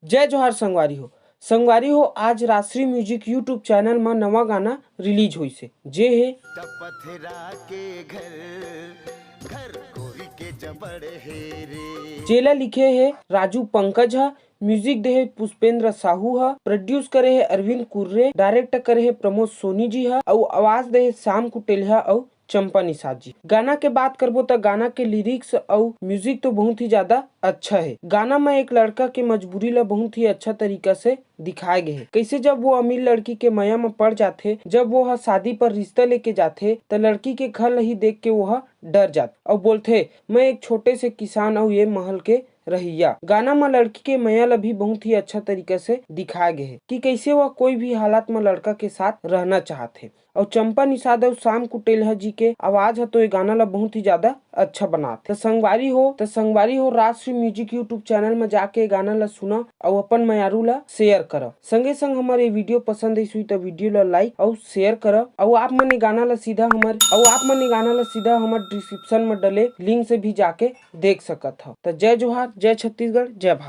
जय जोहार संगवारी हो आज राष्ट्रीय म्यूजिक यूट्यूब चैनल में नवा गाना रिलीज हुई से जे है पथरा के घर गोरी के जबड़ हे रे। जेला लिखे है राजू पंकज है, म्यूजिक दे है पुष्पेंद्र साहू है, प्रोड्यूस करे है अरविंद कुर्रे, डायरेक्टर करे है प्रमोद सोनी जी है और आवाज दे है श्याम कुटेलिया और चंपा निषाद जी। गाना के बात करबो तो गाना के लिरिक्स और म्यूजिक तो बहुत ही ज्यादा अच्छा है। गाना में एक लड़का के मजबूरी ला बहुत ही अच्छा तरीका से दिखाए गए है। कैसे जब वो अमीर लड़की के माया में पड़ जाते, जब वो शादी पर रिश्ता लेके जाते तो लड़की के घर ही देख के वह डर जाते और बोलते मैं एक छोटे से किसान और ये महल के रहिया। गाना में लड़की के माया ला भी बहुत ही अच्छा तरीके से दिखाया गया है कि कैसे वह कोई भी हालात में लड़का के साथ रहना चाहते। और चंपा निषाद और श्याम कुटेलिया जी के आवाज है तो ये गाना ला बहुत ही ज्यादा अच्छा बनाते। तो संगवारी हो राष्ट्रीय म्यूजिक यूट्यूब चैनल में जाके गाना ला सुना और अपन मयारू ला शेयर करो। संगे संग हमारे वीडियो पसंद आई तो वीडियो ला लाइक और शेयर करो। और आप मन गाना ला सीधा हमारे डिस्क्रिप्शन में डले लिंक से भी जाके देख सकत हो। तो जय जोहार, जय छत्तीसगढ़, जय भारत।